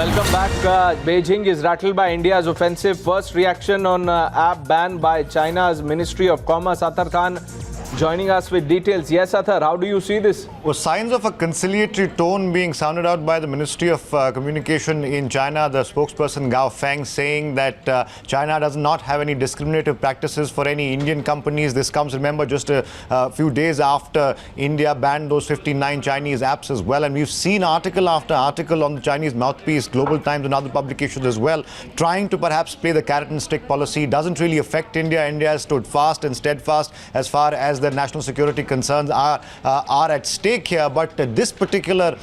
Welcome back. Beijing is rattled by India's offensive first reaction on app ban by China's Ministry of Commerce. Athar Khan joining us with details. Yes, Athar, how do you see this? Well, signs of a conciliatory tone being sounded out by the Ministry of Communication in China. The spokesperson Gao Feng saying that China does not have any discriminative practices for any Indian companies. This comes, remember, just a few days after India banned those 59 Chinese apps as well. And we've seen article after article on the Chinese mouthpiece, Global Times and other publications as well, trying to perhaps play the carrot and stick policy. Doesn't really affect India. India has stood fast and steadfast as far as the national security concerns are at stake here. But this particular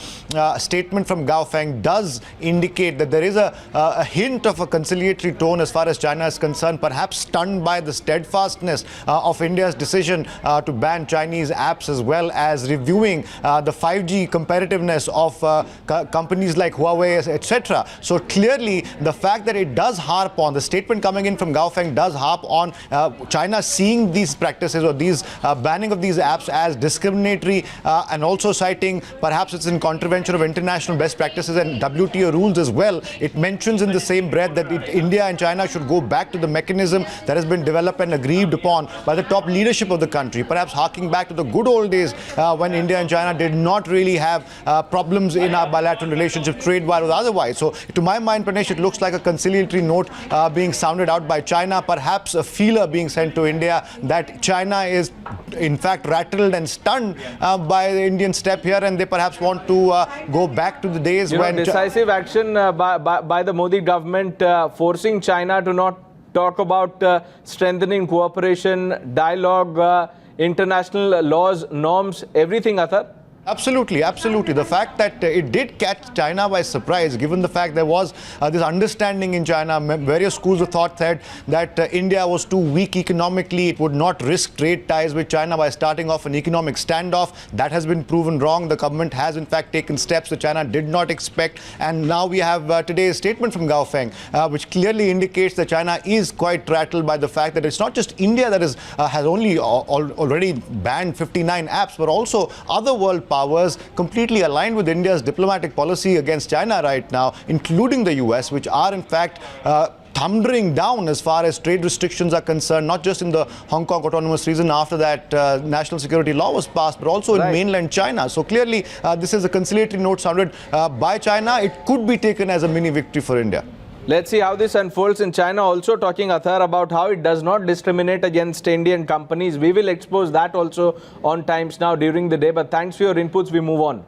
statement from Gao Feng does indicate that there is a hint of a conciliatory tone as far as China is concerned, perhaps stunned by the steadfastness of India's decision to ban Chinese apps, as well as reviewing the 5G competitiveness of companies like Huawei, etc. So clearly, the fact that it does harp on, the statement coming in from Gao Feng does harp on China seeing these practices or these banning of these apps as discriminatory, and also citing perhaps it's in contravention of international best practices and WTO rules as well. It mentions in the same breath that India and China should go back to the mechanism that has been developed and agreed upon by the top leadership of the country, perhaps harking back to the good old days when India and China did not really have problems in our bilateral relationship, trade-wise or otherwise. So to my mind, Pranesh, it looks like a conciliatory note being sounded out by China, perhaps a feeler being sent to India that China is in fact rattled and stunned by the Indian step here, and they perhaps want to go back to the days when decisive action by the Modi government forcing China to not talk about strengthening cooperation, dialogue, international laws, norms, everything, Athar. Absolutely, absolutely. The fact that it did catch China by surprise, given the fact there was this understanding in China, various schools of thought said that India was too weak economically, it would not risk trade ties with China by starting off an economic standoff. That has been proven wrong. The government has in fact taken steps that China did not expect. And now we have today's statement from Gao Feng, which clearly indicates that China is quite rattled by the fact that it's not just India that has already banned 59 apps, but also other world powers completely aligned with India's diplomatic policy against China right now, including the US, which are in fact thundering down as far as trade restrictions are concerned, not just in the Hong Kong Autonomous Region after that national security law was passed, but also in mainland China. So clearly, this is a conciliatory note sounded by China. It could be taken as a mini victory for India. Let's see how this unfolds in China. Also talking, Athar, about how it does not discriminate against Indian companies. We will expose that also on Times Now during the day. But thanks for your inputs. We move on.